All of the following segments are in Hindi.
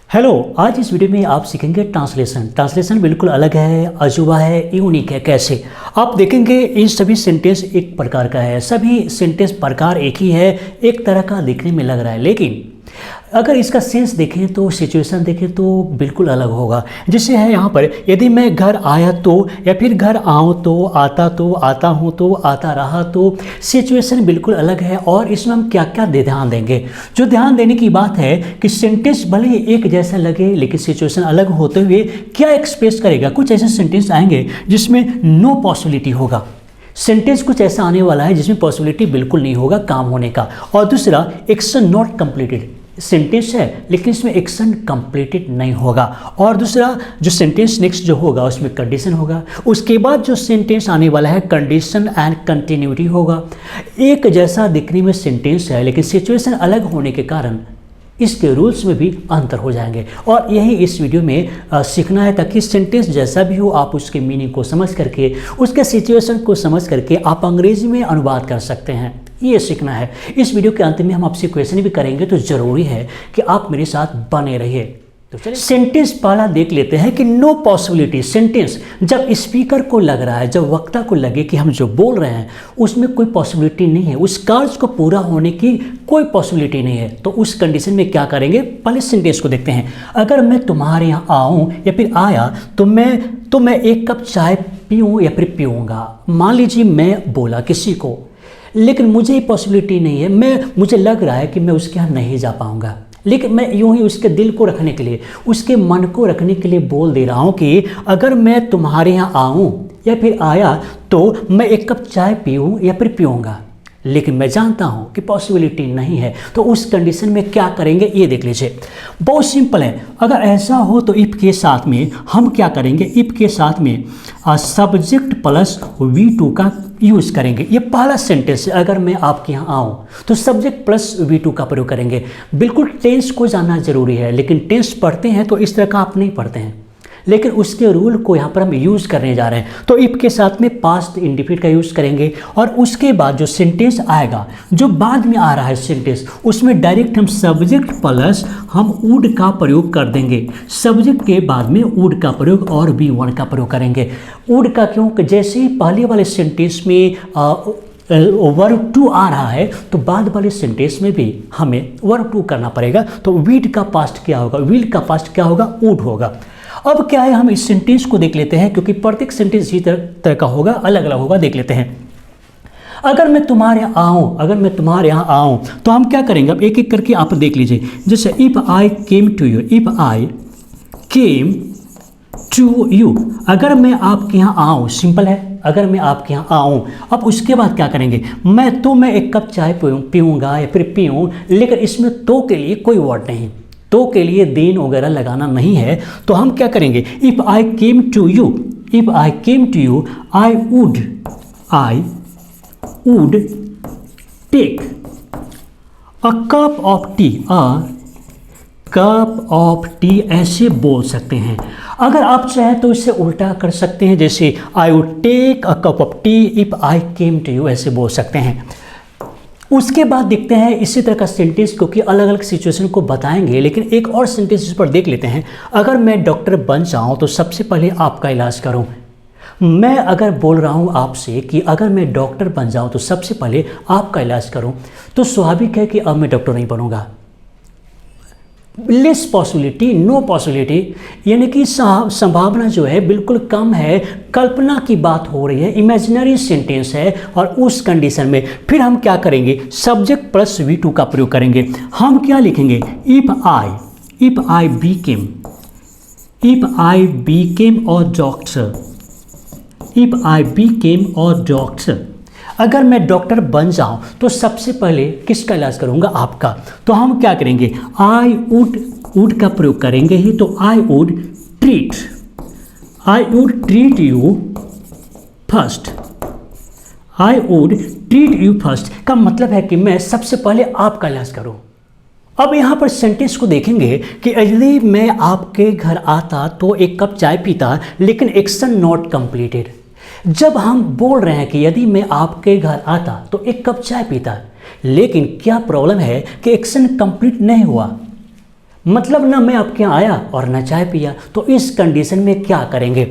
हेलो। आज इस वीडियो में आप सीखेंगे ट्रांसलेशन बिल्कुल अलग है, अजूबा है, यूनिक है। कैसे आप देखेंगे इन सभी सेंटेंस एक प्रकार का है, सभी सेंटेंस प्रकार एक ही है, एक तरह का दिखने में लग रहा है, लेकिन अगर इसका सेंस देखें तो सिचुएशन देखें तो बिल्कुल अलग होगा। जैसे है यहाँ पर, यदि मैं घर आया तो, या फिर घर आऊँ तो, आता हूँ तो, आता रहा तो, सिचुएशन बिल्कुल अलग है। और इसमें हम क्या क्या ध्यान देंगे, जो ध्यान देने की बात है कि सेंटेंस भले ही एक जैसा लगे लेकिन सिचुएशन अलग होते हुए क्या एक्सप्रेस करेगा। कुछ ऐसे सेंटेंस आएंगे जिसमें नो पॉसिबिलिटी होगा, सेंटेंस कुछ ऐसा आने वाला है जिसमें पॉसिबिलिटी बिल्कुल नहीं होगा काम होने का। और दूसरा, एक्शन नॉट कंप्लीटेड, सेंटेंस है लेकिन इसमें एक्शन कंप्लीटेड नहीं होगा। और दूसरा जो सेंटेंस नेक्स्ट जो होगा उसमें कंडीशन होगा। उसके बाद जो सेंटेंस आने वाला है कंडीशन एंड कंटिन्यूटी होगा। एक जैसा दिखने में सेंटेंस है लेकिन सिचुएशन अलग होने के कारण इसके रूल्स में भी अंतर हो जाएंगे। और यही इस वीडियो में सीखना है, ताकि सेंटेंस जैसा भी हो आप उसके मीनिंग को समझ करके, उसके सिचुएशन को समझ करके आप अंग्रेजी में अनुवाद कर सकते हैं। ये सीखना है। इस वीडियो के अंत में हम आपसे क्वेश्चन भी करेंगे, तो ज़रूरी है कि आप मेरे साथ बने रहिए। तो चलिए सेंटेंस पहला देख लेते हैं कि नो पॉसिबिलिटी। सेंटेंस जब स्पीकर को लग रहा है, जब वक्ता को लगे कि हम जो बोल रहे हैं उसमें कोई पॉसिबिलिटी नहीं है, उस कार्य को पूरा होने की कोई पॉसिबिलिटी नहीं है, तो उस कंडीशन में क्या करेंगे। पहले सेंटेंस को देखते हैं। अगर मैं तुम्हारे यहाँ आऊँ या फिर आया तो मैं एक कप चाय पीऊँ या फिर पीऊँगा। मान लीजिए मैं बोला किसी को, लेकिन मुझे पॉसिबिलिटी नहीं है, मुझे लग रहा है कि मैं उसके यहाँ नहीं जा पाऊँगा, लेकिन मैं यूं ही उसके दिल को रखने के लिए, उसके मन को रखने के लिए बोल दे रहा हूं कि अगर मैं तुम्हारे यहाँ आऊं या फिर आया तो मैं एक कप चाय पीऊं या फिर पीऊँगा, लेकिन मैं जानता हूं कि पॉसिबिलिटी नहीं है। तो उस कंडीशन में क्या करेंगे ये देख लीजिए। बहुत सिंपल है। अगर ऐसा हो तो इफ के साथ में हम क्या करेंगे, इफ के साथ में सब्जेक्ट प्लस V2 का यूज़ करेंगे। ये पहला सेंटेंस है। अगर मैं आपके यहाँ आऊँ तो सब्जेक्ट प्लस V2 का प्रयोग करेंगे। बिल्कुल टेंस को जानना जरूरी है, लेकिन टेंस पढ़ते हैं तो इस तरह का आप नहीं पढ़ते हैं, लेकिन उसके रूल को यहाँ पर हम यूज़ करने जा रहे हैं। तो इफ के साथ में पास्ट इंडिफिनिट का यूज़ करेंगे। और उसके बाद जो सेंटेंस आएगा, जो बाद में आ रहा है सेंटेंस, उसमें डायरेक्ट हम सब्जेक्ट प्लस हम वुड का प्रयोग कर देंगे। सब्जेक्ट के बाद में वुड का प्रयोग और V1 का प्रयोग करेंगे। वुड का क्यों, जैसे ही पहले वाले सेंटेंस में वर्ब टू आ रहा है तो बाद वाले सेंटेंस में भी हमें वर्ब टू करना पड़ेगा। तो विड का पास्ट क्या होगा, विल का पास्ट क्या होगा, वुड होगा। अब क्या है, हम इस सेंटेंस को देख लेते हैं, क्योंकि प्रत्येक सेंटेंस इसी तरह का होगा, अलग अलग होगा। देख लेते हैं। अगर मैं तुम्हारे यहाँ आऊँ तो हम क्या करेंगे, अब एक एक करके आप देख लीजिए। जैसे if I came to you, if I came to you, अगर मैं आपके यहाँ आऊँ, सिंपल है, अगर मैं आपके यहाँ आऊँ। अब उसके बाद क्या करेंगे, मैं एक कप चाय पीऊँगा या फिर पीऊँ, लेकिन इसमें तो के लिए कोई वर्ड नहीं, तो के लिए देन वगैरह लगाना नहीं है। तो हम क्या करेंगे, if I came to you, if I came to you, I would take a cup of tea, cup of tea ऐसे बोल सकते हैं। अगर आप चाहें तो इससे उल्टा कर सकते हैं, जैसे I would take a cup of tea if I came to you, ऐसे बोल सकते हैं। उसके बाद देखते हैं इसी तरह का सेंटेंस, क्योंकि अलग अलग सिचुएशन को बताएंगे, लेकिन एक और सेंटेंस इस पर देख लेते हैं। अगर मैं डॉक्टर बन जाऊं तो सबसे पहले आपका इलाज करूं। मैं अगर बोल रहा हूं आपसे कि अगर मैं डॉक्टर बन जाऊं तो सबसे पहले आपका इलाज करूं, तो स्वाभाविक है कि अब मैं डॉक्टर नहीं बनूंगा। लेस पॉसिबिलिटी, नो पॉसिबिलिटी, यानी कि संभावना जो है बिल्कुल कम है, कल्पना की बात हो रही है, इमेजिनरी सेंटेंस है। और उस कंडीशन में फिर हम क्या करेंगे, सब्जेक्ट प्लस V2 का प्रयोग करेंगे। हम क्या लिखेंगे, if I Beckham a doctor, if I Beckham a doctor, अगर मैं डॉक्टर बन जाऊं तो सबसे पहले किसका इलाज करूंगा, आपका। तो हम क्या करेंगे, आई वुड का प्रयोग करेंगे ही। तो I would treat you first, I would treat you first का मतलब है कि मैं सबसे पहले आपका इलाज करूं। अब यहाँ पर सेंटेंस को देखेंगे कि यदि मैं आपके घर आता तो एक कप चाय पीता, लेकिन एक्शन नॉट कंप्लीटेड। जब हम बोल रहे हैं कि यदि मैं आपके घर आता तो एक कप चाय पीता, लेकिन क्या प्रॉब्लम है कि एक्शन कंप्लीट नहीं हुआ, मतलब ना मैं आपके यहाँ आया और ना चाय पिया। तो इस कंडीशन में क्या करेंगे,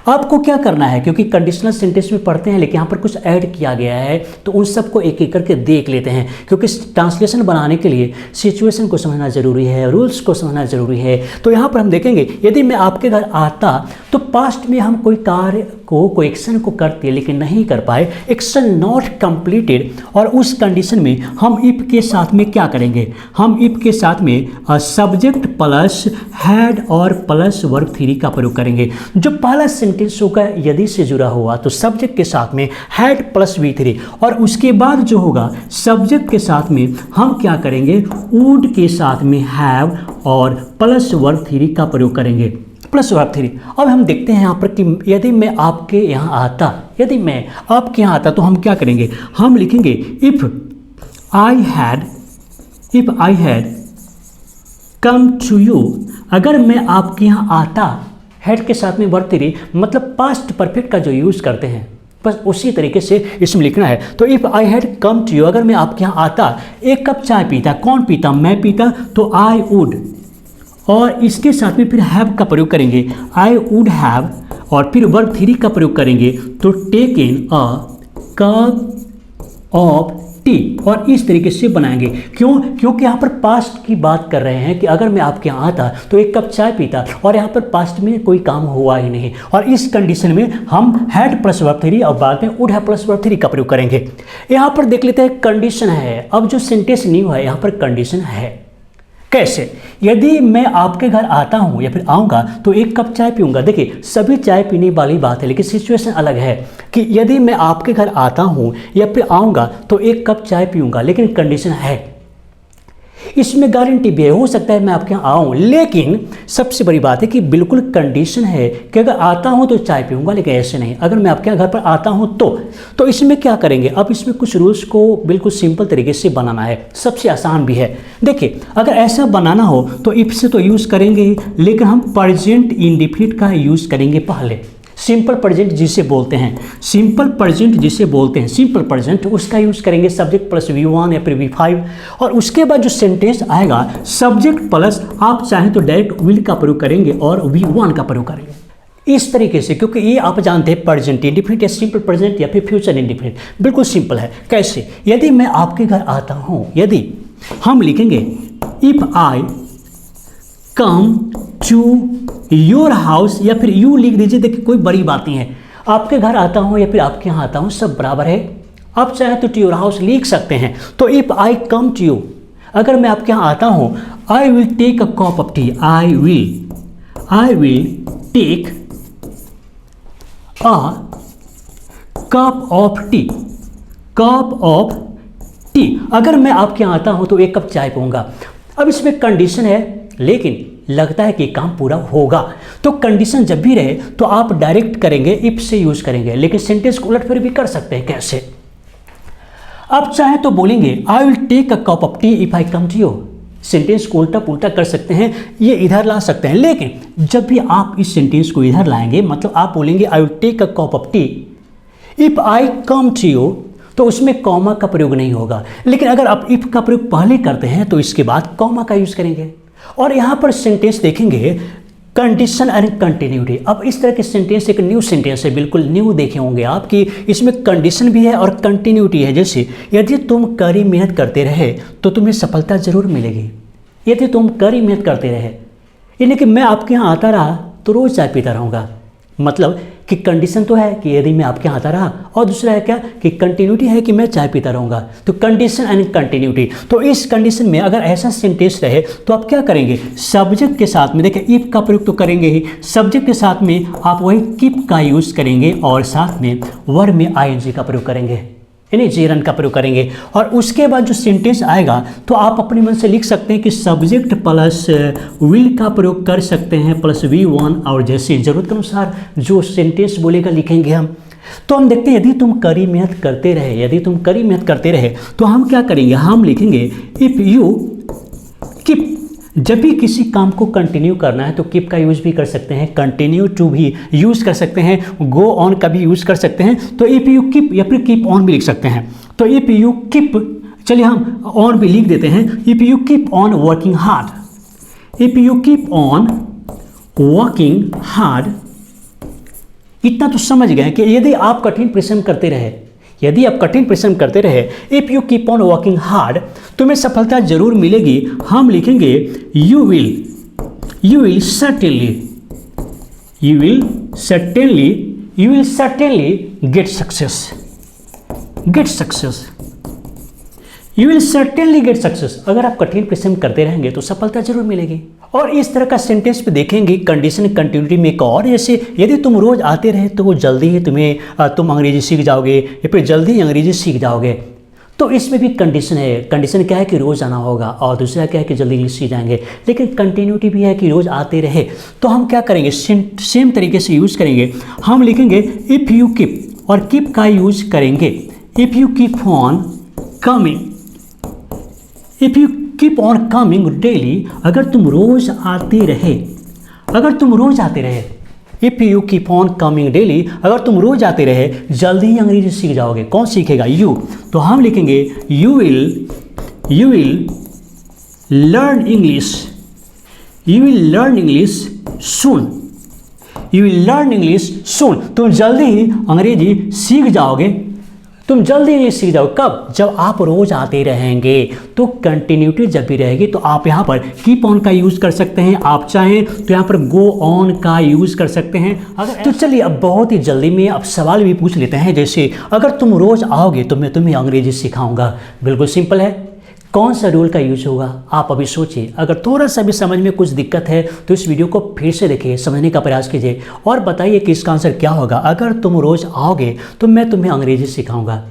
आपको क्या करना है, क्योंकि कंडीशनल सेंटेंस में पढ़ते हैं लेकिन यहाँ पर कुछ ऐड किया गया है, तो उन सबको एक एक करके देख लेते हैं। क्योंकि ट्रांसलेशन बनाने के लिए सिचुएशन को समझना जरूरी है, रूल्स को समझना जरूरी है। तो यहाँ पर हम देखेंगे, यदि मैं आपके घर आता तो पास्ट में हम कोई कार्य को, कोई एक्शन को करते लेकिन नहीं कर पाए, एक्शन नॉट कंप्लीटेड, और उस कंडीशन में हम इफ के साथ में क्या करेंगे, हम इफ के साथ में सब्जेक्ट प्लस हैड और प्लस वर्ब थ्री का प्रयोग करेंगे। जो पहला सेंटेंस होगा यदि से जुड़ा हुआ तो सब्जेक्ट के साथ में हैड प्लस वी थ्री, और उसके बाद जो होगा सब्जेक्ट के साथ में हम क्या करेंगे, वुड के साथ में हैव और प्लस वर्ब थ्री का प्रयोग करेंगे, प्लस वर्ब थ्री। अब हम देखते हैं यहाँ पर कि यदि मैं आपके यहाँ आता, यदि मैं आपके यहाँ आता तो हम क्या करेंगे, हम लिखेंगे if I had come to you. अगर मैं आपके यहाँ आता, हैड के साथ में वर्ब थ्री, मतलब पास्ट परफेक्ट का जो यूज़ करते हैं, बस उसी तरीके से इसमें लिखना है। तो if I had come to you, अगर मैं आपके यहाँ आता, एक कप चाय पीता, कौन पीता, मैं पीता, तो आई वुड, और इसके साथ में फिर हैव का प्रयोग करेंगे, आई वुड हैव, और फिर वर्ब थ्री का प्रयोग करेंगे, तो taking a cup of tea, और इस तरीके से बनाएंगे। क्यों, क्योंकि यहाँ पर पास्ट की बात कर रहे हैं कि अगर मैं आपके यहाँ आता तो एक कप चाय पीता, और यहाँ पर पास्ट में कोई काम हुआ ही नहीं, और इस कंडीशन में हम हैड प्लस वर्ब थ्री और बाद में would have plus verb three का प्रयोग करेंगे। यहाँ पर देख लेते हैं कंडीशन है। अब जो सेंटेंस न्यू है यहाँ पर कंडीशन है। कैसे, यदि मैं आपके घर आता हूं या फिर आऊँगा तो एक कप चाय पीऊँगा। देखिए सभी चाय पीने वाली बात है, लेकिन सिचुएशन अलग है कि यदि मैं आपके घर आता हूं या फिर आऊँगा तो एक कप चाय पीऊँगा, लेकिन कंडीशन है, इसमें गारंटी भी है, हो सकता है मैं आपके यहाँ आऊँ, लेकिन सबसे बड़ी बात है कि बिल्कुल कंडीशन है कि अगर आता हूँ तो चाय पीऊँगा, लेकिन ऐसे नहीं, अगर मैं आपके यहाँ घर पर आता हूँ तो इसमें क्या करेंगे। अब इसमें कुछ रूल्स को बिल्कुल सिंपल तरीके से बनाना है, सबसे आसान भी है। देखिए अगर ऐसा बनाना हो तो इफ से तो यूज़ करेंगे ही, लेकिन हम प्रेजेंट इंडेफिनिट का यूज़ करेंगे पहले। सिंपल प्रेजेंट जिसे बोलते हैं, सिंपल प्रेजेंट जिसे बोलते हैं, सिंपल प्रेजेंट, उसका यूज़ करेंगे सब्जेक्ट प्लस V1 या फिर V5, और उसके बाद जो सेंटेंस आएगा सब्जेक्ट प्लस, आप चाहें तो डायरेक्ट विल का प्रयोग करेंगे और V1 का प्रयोग करेंगे इस तरीके से, क्योंकि ये आप जानते हैं प्रेजेंट इंडेफिनिट या सिंपल प्रेजेंट या फिर फ्यूचर इंडेफिनिट बिल्कुल सिंपल है। कैसे, यदि मैं आपके घर आता हूँ, यदि हम लिखेंगे if I come to your house, या फिर यू लिख दीजिए। देखिए कोई बड़ी बात नहीं है, आपके घर आता हूँ या फिर आपके यहाँ आता हूँ सब बराबर है, आप चाहे तो टू योर हाउस लिख सकते हैं। तो if I come to you, अगर मैं आपके यहाँ आता हूँ, I will take a cup of tea, I will take a cup of tea, अगर मैं आपके यहाँ आता हूँ तो एक कप चाय पीऊँगा। अब इसमें कंडीशन है, लेकिन लगता है कि काम पूरा होगा, तो कंडीशन जब भी रहे तो आप डायरेक्ट करेंगे, इफ से यूज करेंगे, लेकिन सेंटेंस को उलट फिर भी कर सकते हैं। कैसे, आप चाहे तो बोलेंगे I will take a cup of tea if I come to you, sentence को उल्टा पुल्टा कर सकते हैं, ये इधर ला सकते हैं, लेकिन जब भी आप इस सेंटेंस को इधर लाएंगे, मतलब आप बोलेंगे I will take a cup of tea if I come to you, तो उसमें कॉमा का प्रयोग नहीं होगा। लेकिन अगर आप इफ का प्रयोग पहले करते हैं तो इसके बाद कॉमा का यूज करेंगे। और यहाँ पर सेंटेंस देखेंगे कंडीशन एंड कंटिन्यूटी। अब इस तरह के सेंटेंस एक न्यू सेंटेंस है, बिल्कुल न्यू देखे होंगे आप कि इसमें कंडीशन भी है और कंटिन्यूटी है। जैसे यदि तुम कड़ी मेहनत करते रहे तो तुम्हें सफलता जरूर मिलेगी, यदि तुम कड़ी मेहनत करते रहे, यानी कि मैं आपके यहाँ आता रहा तो रोज़ चाय पीता रहूँगा, मतलब कि कंडीशन तो है कि यदि मैं आपके यहाँ आता रहा, और दूसरा है क्या कि कंटिन्यूटी है कि मैं चाय पीता रहूँगा, तो कंडीशन एंड कंटिन्यूटी। तो इस कंडीशन में अगर ऐसा सेंटेंस रहे तो आप क्या करेंगे, सब्जेक्ट के साथ में, देखिए इफ का प्रयोग तो करेंगे ही, सब्जेक्ट के साथ में आप वही कीप का यूज़ करेंगे और साथ में वर्ब में आईएनजी का प्रयोग करेंगे, यानी जेरन का प्रयोग करेंगे। और उसके बाद जो सेंटेंस आएगा तो आप अपने मन से लिख सकते हैं कि सब्जेक्ट प्लस विल का प्रयोग कर सकते हैं प्लस V1, और जैसे ज़रूरत के अनुसार जो सेंटेंस बोलेगा लिखेंगे हम। तो हम देखते हैं यदि तुम कड़ी मेहनत करते रहे, यदि तुम कड़ी मेहनत करते रहे तो हम क्या करेंगे, हम लिखेंगे इफ़ यू कीप। जब भी किसी काम को कंटिन्यू करना है तो कीप का यूज़ भी कर सकते हैं, कंटिन्यू टू भी यूज़ कर सकते हैं, गो ऑन का भी यूज़ कर सकते हैं। तो इफ़ यू कीप या फिर कीप ऑन भी लिख सकते हैं। तो इफ़ यू कीप, चलिए हम ऑन भी लिख देते हैं, if you keep on working hard, if you keep on working hard, इतना तो समझ गए कि यदि आप कठिन परिश्रम करते रहे, यदि आप कठिन परिश्रम करते रहे, if you keep on working hard, तुम्हें सफलता जरूर मिलेगी। हम लिखेंगे you will certainly get success, you will certainly get success। अगर आप कठिन परिश्रम करते रहेंगे तो सफलता जरूर मिलेगी। और इस तरह का सेंटेंस पे देखेंगे कंडीशन कंटिन्यूटी में एक और, जैसे यदि तुम रोज आते रहे तो वो जल्दी ही तुम अंग्रेजी सीख जाओगे या फिर जल्दी ही अंग्रेजी सीख जाओगे। तो इसमें भी कंडीशन है। कंडीशन क्या है कि रोज़ आना होगा, और दूसरा क्या है कि जल्दी इंग्लिश सीख जाएंगे। लेकिन कंटिन्यूटी भी है कि रोज़ आते रहे। तो हम क्या करेंगे, सेम तरीके से यूज़ करेंगे। हम लिखेंगे इफ़ यू कीप, और कीप का यूज करेंगे if you keep on coming, if you keep on coming daily, अगर तुम रोज़ आते रहे, if you keep on coming daily, अगर तुम रोज आते रहे जल्दी ही अंग्रेजी सीख जाओगे। कौन सीखेगा, यू। तो हम लिखेंगे यू विल लर्न इंग्लिश सून, तुम जल्दी ही अंग्रेजी सीख जाओगे। कब, जब आप रोज आते रहेंगे। तो कंटिन्यूटी जब भी रहेगी तो आप यहाँ पर कीप ऑन का यूज़ कर सकते हैं, आप चाहें तो यहाँ पर गो ऑन का यूज़ कर सकते हैं। तो चलिए अब बहुत ही जल्दी में अब सवाल भी पूछ लेते हैं, जैसे अगर तुम रोज़ आओगे तो मैं तुम्हें अंग्रेजी सिखाऊंगा। बिल्कुल सिंपल है। कौन सा रूल का यूज होगा, आप अभी सोचिए। अगर थोड़ा सा भी समझ में कुछ दिक्कत है तो इस वीडियो को फिर से देखिए, समझने का प्रयास कीजिए और बताइए कि इसका आंसर क्या होगा। अगर तुम रोज़ आओगे तो मैं तुम्हें अंग्रेजी सिखाऊंगा।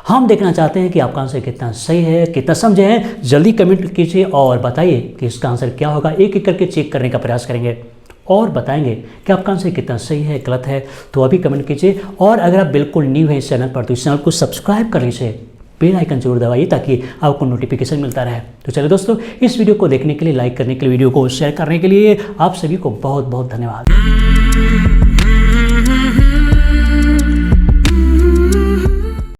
हम देखना चाहते हैं कि आपका आंसर कितना सही है, कितना समझे हैं। जल्दी कमेंट कीजिए और बताइए कि इसका आंसर क्या होगा। एक एक करके चेक करने का प्रयास करेंगे और बताएंगे कि आपका आंसर कितना सही है, गलत है। तो अभी कमेंट कीजिए। और अगर आप बिल्कुल न्यू हैं इस चैनल पर तो इस चैनल को सब्सक्राइब कर लीजिए, बेल आइकन जरूर दबाइए ताकि आपको नोटिफिकेशन मिलता रहे। तो चलिए दोस्तों, इस वीडियो को देखने के लिए, लाइक करने के लिए, वीडियो को शेयर करने के लिए आप सभी को बहुत बहुत धन्यवाद।